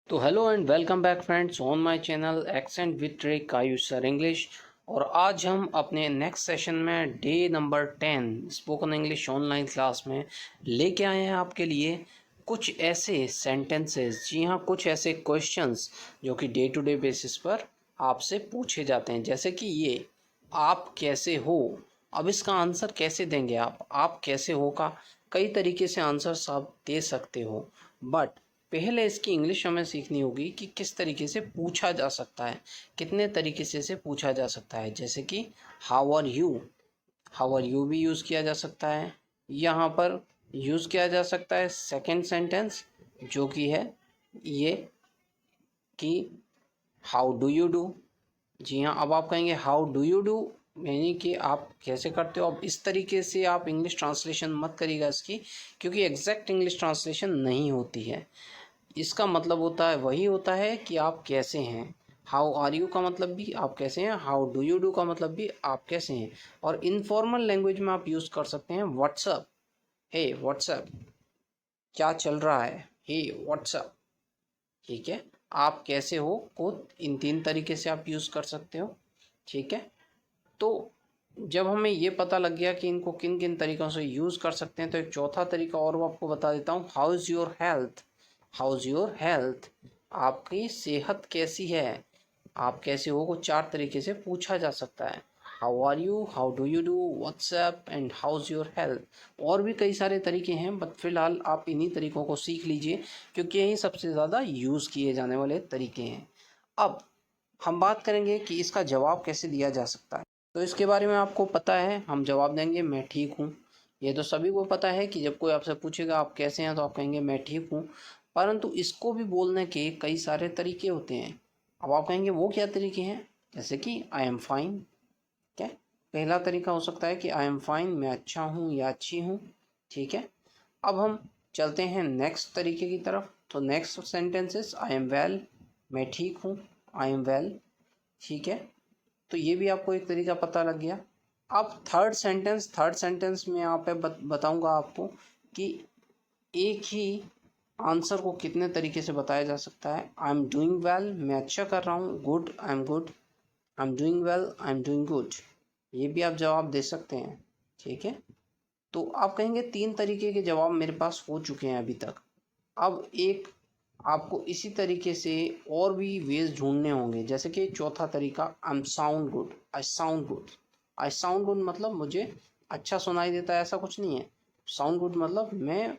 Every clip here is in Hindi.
तो hello and welcome back friends on my channel accent with trick Ayush sir English. और आज हम अपने नेक्स्ट सेशन में day number 10 spoken English online class में लेके आए हैं आपके लिए कुछ ऐसे सेंटेंसेस, जी हाँ, कुछ ऐसे क्वेश्चंस जो कि डे टू डे बेसिस पर आपसे पूछे जाते हैं। जैसे कि ये, आप कैसे हो। अब इसका आंसर कैसे देंगे आप कैसे हो का कई तरीके से आंसर आप दे सकते हो, बट पहले इसकी इंग्लिश हमें सीखनी होगी कि किस तरीके से पूछा जा सकता है, कितने तरीके से इसे पूछा जा सकता है। जैसे कि हाउ आर यू भी यूज़ किया जा सकता है। यहाँ पर यूज़ किया जा सकता है सेकंड सेंटेंस, जो कि है ये कि हाउ डू यू डू। जी हाँ, अब आप कहेंगे हाउ डू यू डू, यानी कि आप कैसे करते हो। अब इस तरीके से आप इंग्लिश ट्रांसलेशन मत करिएगा इसकी, क्योंकि एग्जैक्ट इंग्लिश ट्रांसलेशन नहीं होती है। इसका मतलब होता है, वही होता है कि आप कैसे हैं। हाउ आर यू का मतलब भी आप कैसे हैं, हाउ डू यू डू का मतलब भी आप कैसे हैं। और इनफॉर्मल लैंग्वेज में आप यूज़ कर सकते हैं व्हाट्सअप, हे व्हाट्सअप, क्या चल रहा है, हे व्हाट्सअप। ठीक है, आप कैसे हो को इन 3 तरीके से आप यूज़ कर सकते हो। ठीक है, तो जब हमें ये पता लग गया कि इनको किन किन तरीक़ों से यूज़ कर सकते हैं, तो एक चौथा तरीका और वो आपको बता देता हूँ। How is your health, how is your health, आपकी सेहत कैसी है, आप कैसे हो को 4 तरीके से पूछा जा सकता है। How are you, how do you do, what's up and how is your health. और भी कई सारे तरीके हैं, बट फिलहाल आप इन्हीं तरीक़ों को सीख लीजिए, क्योंकि यही सबसे ज़्यादा यूज़ किए जाने वाले तरीके हैं। अब हम बात करेंगे कि इसका जवाब कैसे दिया जा सकता है। तो इसके बारे में आपको पता है, हम जवाब देंगे मैं ठीक हूँ। ये तो सभी को पता है कि जब कोई आपसे पूछेगा आप कैसे हैं, तो आप कहेंगे मैं ठीक हूँ। परंतु इसको भी बोलने के कई सारे तरीके होते हैं। अब आप कहेंगे वो क्या तरीके हैं। जैसे कि आई एम फाइन, क्या पहला तरीका हो सकता है कि आई एम फाइन, मैं अच्छा हूँ या अच्छी हूँ। ठीक है, अब हम चलते हैं नेक्स्ट तरीके की तरफ। तो next sentences, I am well, मैं ठीक हूँ, आई एम वेल। ठीक है, तो ये भी आपको एक तरीका पता लग गया। अब थर्ड सेंटेंस में यहाँ पे बताऊँगा आपको कि एक ही आंसर को कितने तरीके से बताया जा सकता है। आई एम डूइंग वेल, मैं अच्छा कर रहा हूँ, good, I am good, I am doing well, I am doing good. ये भी आप जवाब दे सकते हैं। ठीक है, तो आप कहेंगे 3 तरीके के जवाब मेरे पास हो चुके हैं अभी तक। अब एक आपको इसी तरीके से और भी वेज ढूंढने होंगे। जैसे कि चौथा तरीका, I am sound good, I sound good. I sound good मतलब मुझे अच्छा सुनाई देता है, ऐसा कुछ नहीं है। साउंड गुड मतलब मैं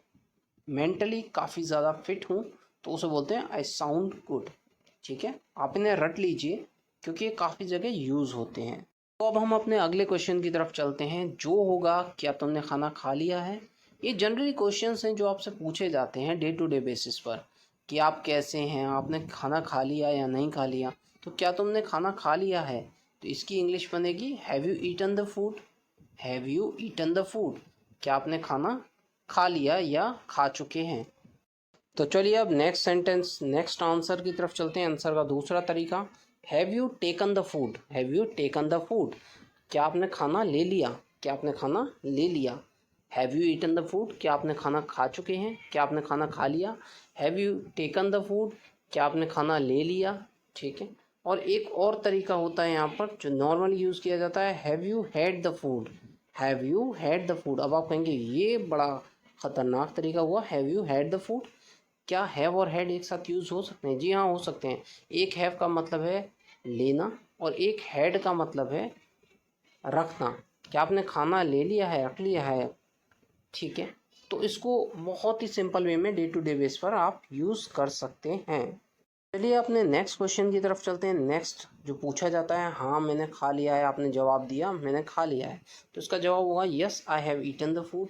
मेंटली काफ़ी ज़्यादा फिट हूँ, तो उसे बोलते हैं आई साउंड गुड। ठीक है, आप इन्हें रट लीजिए, क्योंकि ये काफ़ी जगह यूज़ होते हैं। तो अब हम अपने अगले क्वेश्चन की तरफ चलते हैं, जो होगा क्या तुमने खाना खा लिया है। ये जनरली क्वेश्चंस हैं जो आपसे पूछे जाते हैं डे टू डे बेसिस पर, कि आप कैसे हैं, आपने खाना खा लिया या नहीं खा लिया। तो क्या तुमने खाना खा लिया है, तो इसकी इंग्लिश बनेगी have you eaten the food, have you eaten the food, क्या आपने खाना खा लिया या खा चुके हैं। तो चलिए अब नेक्स्ट सेंटेंस, नेक्स्ट आंसर की तरफ चलते हैं। आंसर का दूसरा तरीका, have you taken the food, have you taken the food, क्या आपने खाना ले लिया, क्या आपने खाना ले लिया। Have you eaten the food, क्या आपने खाना खा चुके हैं, क्या आपने खाना खा लिया। Have you taken the food, क्या आपने खाना ले लिया। ठीक है, और एक और तरीका होता है यहाँ पर जो नॉर्मली यूज़ किया जाता है, have you had the food, have you had the food. अब आप कहेंगे ये बड़ा खतरनाक तरीका हुआ, have you had the food. क्या हैव और हैड एक साथ यूज़ हो सकते हैं? जी हाँ, हो सकते हैं। एक हैव का मतलब है लेना, और एक हैड का मतलब है रखना। क्या आपने खाना ले लिया है, रख लिया है। ठीक है, तो इसको बहुत ही सिंपल वे में डे टू डे बेस पर आप यूज़ कर सकते हैं। चलिए अपने नेक्स्ट क्वेश्चन की तरफ चलते हैं। नेक्स्ट जो पूछा जाता है, हाँ मैंने खा लिया है, आपने जवाब दिया मैंने खा लिया है, तो इसका जवाब होगा yes I have eaten the food.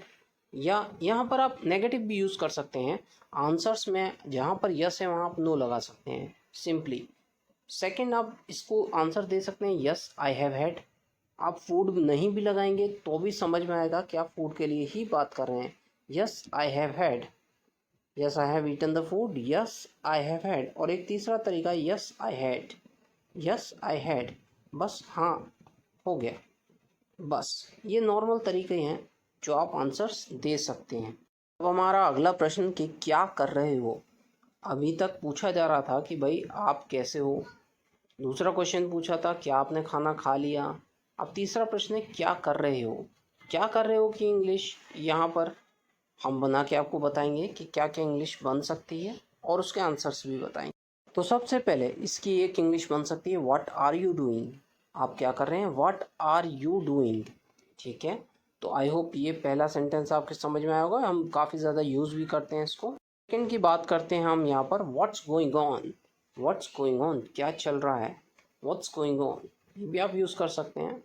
या यहाँ पर आप नेगेटिव भी यूज़ कर सकते हैं आंसर्स में, जहाँ पर यस है वहाँ आप नो लगा सकते हैं सिंपली। सेकंड, आप इसको आंसर दे सकते हैं यस आई हैव हैड। आप फूड नहीं भी लगाएंगे तो भी समझ में आएगा कि आप फूड के लिए ही बात कर रहे हैं। Yes I have had, yes I have eaten the food, yes I have had. और एक तीसरा तरीका, yes I had, yes I had, बस हाँ हो गया, बस ये नॉर्मल तरीके हैं जो आप आंसर्स दे सकते हैं। अब हमारा अगला प्रश्न कि क्या कर रहे हो। अभी तक पूछा जा रहा था कि भाई आप कैसे हो, दूसरा क्वेश्चन पूछा था क्या आपने खाना खा लिया, अब तीसरा प्रश्न है क्या कर रहे हो। क्या कर रहे हो कि इंग्लिश यहाँ पर हम बना के आपको बताएंगे कि क्या क्या इंग्लिश बन सकती है और उसके आंसर्स भी बताएंगे। तो सबसे पहले इसकी एक इंग्लिश बन सकती है व्हाट आर यू डूइंग। आप क्या कर रहे हैं, व्हाट आर यू डूइंग। ठीक है, तो आई होप ये पहला सेंटेंस आपके समझ में आया होगा, हम काफ़ी ज़्यादा यूज़ भी करते हैं इसको। सेकेंड की बात करते हैं हम यहाँ पर, what's going on. What's going on, क्या चल रहा है, व्हाट्स गोइंग ऑन, ये भी आप यूज़ कर सकते हैं।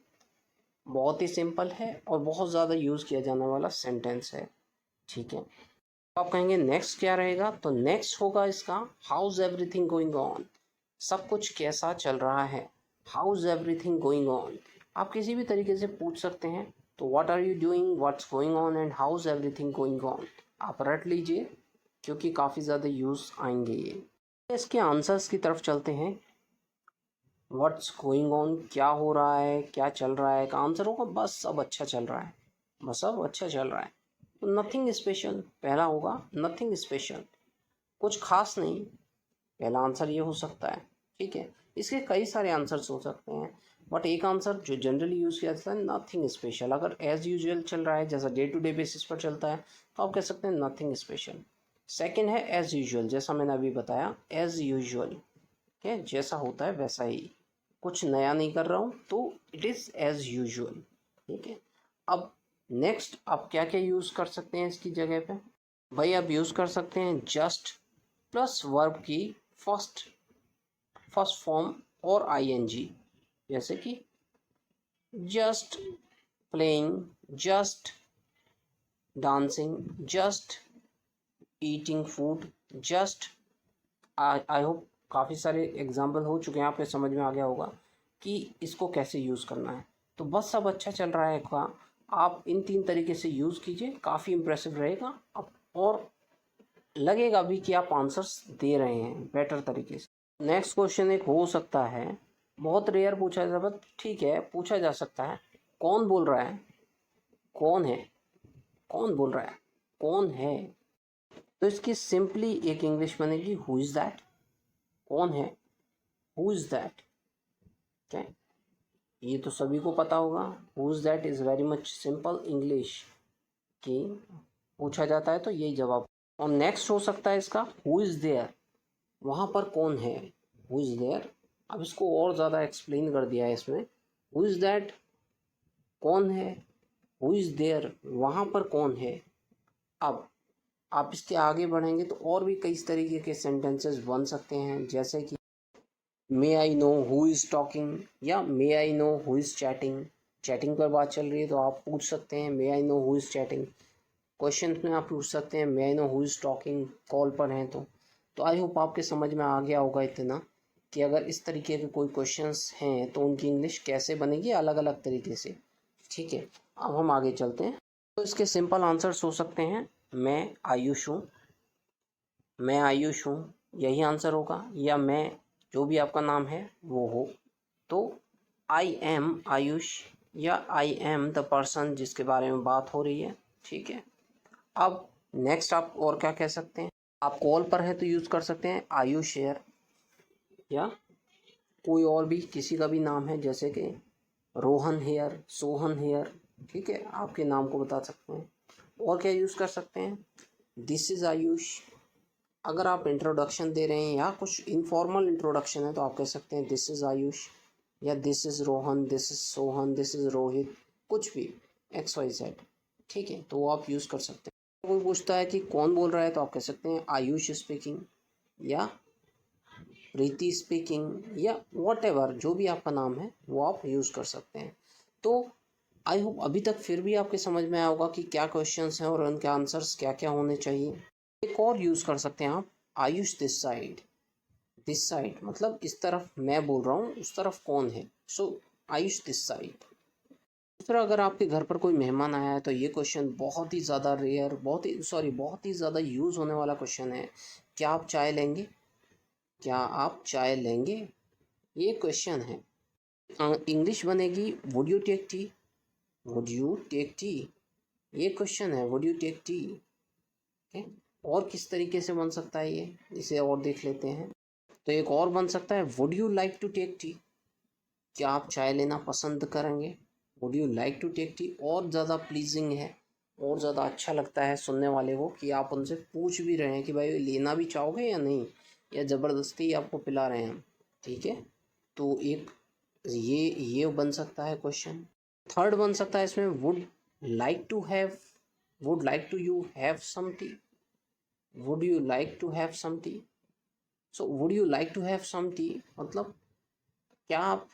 बहुत ही सिंपल है और बहुत ज़्यादा यूज़ किया जाने वाला सेंटेंस है। ठीक है, आप कहेंगे नेक्स्ट क्या रहेगा, तो नेक्स्ट होगा इसका हाउज एवरीथिंग गोइंग ऑन। सब कुछ कैसा चल रहा है, हाउज एवरीथिंग गोइंग ऑन। आप किसी भी तरीके से पूछ सकते हैं, तो what are you doing, what's going on and how's everything going on आप रट लीजिए, क्योंकि काफ़ी ज़्यादा यूज़ आएंगे ये। इसके आंसर्स की तरफ चलते हैं। व्हाट्स गोइंग ऑन, क्या हो रहा है, क्या चल रहा है, का आंसर होगा बस सब अच्छा चल रहा है, बस सब अच्छा चल रहा है। तो नथिंग स्पेशल पहला होगा, नथिंग स्पेशल, कुछ खास नहीं, पहला आंसर ये हो सकता है। ठीक है, इसके कई सारे आंसर्स हो सकते हैं, बट एक आंसर जो जनरली यूज़ किया जाता है नथिंग स्पेशल। अगर एज यूजुअल चल रहा है, जैसा डे टू डे बेसिस पर चलता है, तो आप कह सकते हैं नथिंग स्पेशल। सेकेंड है एज यूजुअल, जैसा मैंने अभी बताया एज यूजुअल, है जैसा होता है वैसा ही, कुछ नया नहीं कर रहा हूँ, तो इट इज़ एज यूजुअल। ठीक है, अब नेक्स्ट आप क्या क्या यूज़ कर सकते हैं इसकी जगह पे, भाई आप यूज़ कर सकते हैं जस्ट प्लस वर्ब की फर्स्ट फॉर्म और आईएनजी, जैसे कि just playing, just dancing, just eating food, just. I hope काफ़ी सारे एग्जाम्पल हो चुके हैं, आपके समझ में आ गया होगा कि इसको कैसे यूज़ करना है। तो बस सब अच्छा चल रहा है का आप इन 3 तरीके से यूज़ कीजिए, काफ़ी इम्प्रेसिव रहेगा और लगेगा भी कि आप आंसर्स दे रहे हैं बेटर तरीके से। नेक्स्ट क्वेश्चन एक हो सकता है, बहुत रेयर पूछा जाता है, ठीक है पूछा जा सकता है, कौन बोल रहा है, कौन है, कौन बोल रहा है, कौन है। तो इसकी सिंपली एक इंग्लिश बनेगी हु इज़ दैट। कौन है, हु इज़ दैट। क्या, ये तो सभी को पता होगा, who is that is very much simple English कि पूछा जाता है तो यही जवाब। और नेक्स्ट हो सकता है इसका हु इज़ देयर, वहाँ पर कौन है, हु इज़ देयर। अब इसको और ज़्यादा एक्सप्लेन कर दिया है इसमें, हु इज़ दैट कौन है, हु इज़ देयर वहाँ पर कौन है। अब आप इसके आगे बढ़ेंगे तो और भी कई तरीके के सेंटेंसेस बन सकते हैं, जैसे कि may I know who is talking, या may I know who is chatting. Chatting पर बात चल रही है तो आप पूछ सकते हैं may I know who is chatting. Question में आप पूछ सकते हैं may I know who is talking, call पर हैं तो आई होप आपके समझ में आ गया होगा इतना कि अगर इस तरीके के कोई क्वेश्चंस हैं तो उनकी इंग्लिश कैसे बनेगी अलग अलग तरीके से। ठीक है, अब हम आगे चलते हैं। तो इसके सिंपल आंसर्स हो सकते हैं मैं आयुष हूँ, मैं आयुष हूँ यही आंसर होगा, या मैं जो भी आपका नाम है वो हो, तो आई एम आयुष, या आई एम द पर्सन जिसके बारे में बात हो रही है। ठीक है, अब नेक्स्ट आप और क्या कह सकते हैं, आप कॉल पर हैं तो यूज़ कर सकते हैं आयुष हेयर, या कोई और भी किसी का भी नाम है जैसे कि रोहन हेयर, सोहन हेयर। ठीक है, आपके नाम को बता सकते हैं। और क्या यूज़ कर सकते हैं, दिस इज़ आयुष। अगर आप इंट्रोडक्शन दे रहे हैं या कुछ इनफॉर्मल इंट्रोडक्शन है तो आप कह सकते हैं दिस इज़ आयुष, या this is Rohan, this is Sohan, this is Rohit, कुछ भी XYZ। ठीक है, तो वो आप यूज़ कर सकते हैं। कोई पूछता है कि कौन बोल रहा है तो आप कह सकते हैं आयुष स्पीकिंग, या प्रीति स्पीकिंग, या वॉट जो भी आपका नाम है वो आप यूज़ कर सकते हैं। तो आई होप अभी तक फिर भी आपके समझ में आया होगा कि क्या क्वेश्चंस हैं और उनके आंसर्स क्या क्या होने चाहिए। एक और यूज़ कर सकते हैं आप, Ayush this side. This side मतलब इस तरफ मैं बोल रहा हूँ, उस तरफ कौन है, सो आयुष दिस साइड। दूसरा, अगर आपके घर पर कोई मेहमान आया है तो ये क्वेश्चन बहुत ही ज़्यादा रेयर, बहुत ही ज़्यादा यूज़ होने वाला क्वेश्चन है, क्या आप चाय लेंगे, क्या आप चाय लेंगे, ये क्वेश्चन है। इंग्लिश बनेगी would you take tea, would you take tea, ये क्वेश्चन है वुड यू टेक टी। और किस तरीके से बन सकता है ये, इसे और देख लेते हैं। तो एक और बन सकता है would you like to take tea, क्या आप चाय लेना पसंद करेंगे। Would you like to take tea और ज़्यादा प्लीजिंग है, और ज़्यादा अच्छा लगता है सुनने वाले को कि आप उनसे पूछ भी रहे हैं कि भाई लेना भी चाहोगे या नहीं, या ज़बरदस्ती आपको पिला रहे हैं। ठीक है, तो एक ये बन सकता है क्वेश्चन। थर्ड बन सकता है इसमें would like to you have some tea, would you like to have some tea. So would you like to have some tea मतलब क्या आप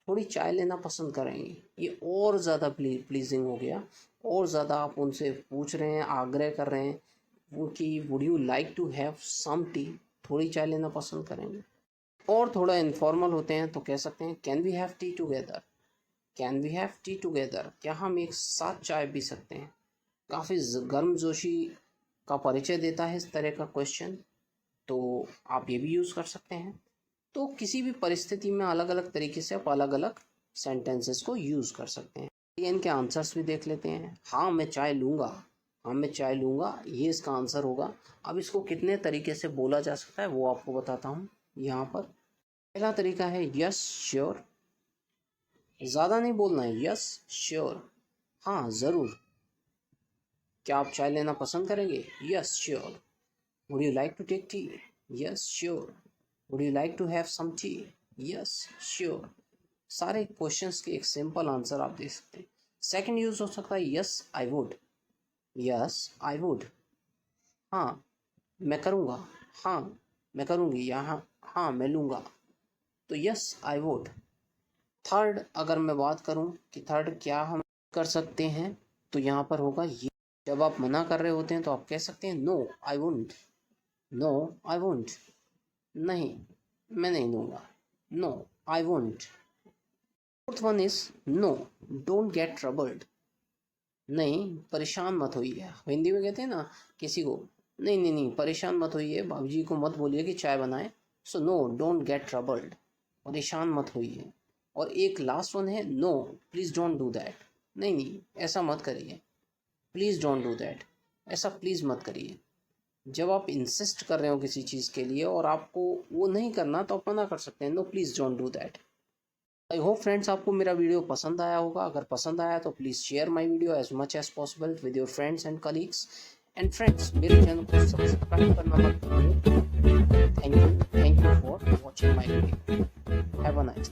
थोड़ी चाय लेना पसंद करेंगे। ये और ज़्यादा प्लीजिंग हो गया, और ज़्यादा आप उनसे पूछ रहे हैं, आग्रह कर रहे हैं वो कि would you like to have some tea, थोड़ी चाय लेना पसंद करेंगे। और थोड़ा इनफॉर्मल होते हैं तो कह सकते हैं can we have tea together, can we have tea together, क्या हम एक साथ चाय पी सकते हैं। काफ़ी गर्मजोशी का परिचय देता है इस तरह का क्वेश्चन, तो आप ये भी यूज़ कर सकते हैं। तो किसी भी परिस्थिति में अलग अलग तरीके से आप अलग अलग सेंटेंसेस को यूज़ कर सकते हैं। इनके आंसर्स भी देख लेते हैं। हाँ मैं चाय लूँगा, हाँ मैं चाय लूँगा, ये इसका आंसर होगा। अब इसको कितने तरीके से बोला जा सकता है वो आपको बताता हूँ यहाँ पर। पहला तरीका है यस श्योर, ज़्यादा नहीं बोलना है, यस श्योर, हाँ ज़रूर। क्या आप चाय लेना पसंद करेंगे, yes sure. Would you like to take tea, yes sure. Would you like to have some tea, yes sure. सारे क्वेश्चंस के एक सिंपल आंसर आप दे सकते हैं। सेकंड यूज हो सकता है yes I would, yes I would, हाँ मैं करूँगा, हाँ मैं करूँगी, या हाँ मैं लूँगा, तो यस आई वुड। थर्ड अगर मैं बात करूँ कि थर्ड क्या हम कर सकते हैं, तो यहाँ पर होगा ये, जब आप मना कर रहे होते हैं तो आप कह सकते हैं no I wouldn't, no I wouldn't, नहीं मैं नहीं लूँगा, no I wouldn't. Fourth one is no don't get troubled, नहीं परेशान मत होइए। हिंदी में कहते हैं ना किसी को, नहीं नहीं नहीं परेशान मत होइए, बाबूजी को मत बोलिए कि चाय बनाए। So no don't get troubled, परेशान मत होइए। और एक लास्ट वन है no please don't do that, नहीं नहीं ऐसा मत करिए, प्लीज़ डोंट डू दैट, ऐसा प्लीज़ मत करिए। जब आप इंसिस्ट कर रहे हो किसी चीज़ के लिए और आपको वो नहीं करना तो आप मना कर सकते हैं, no please don't do that. I hope friends आपको मेरा वीडियो पसंद आया होगा। अगर पसंद आया तो please share my video as much as possible with your friends and colleagues. And friends मेरे चैनल को सब्सक्राइब करना मत भूलिए। Thank you for watching my video. Have a nice day.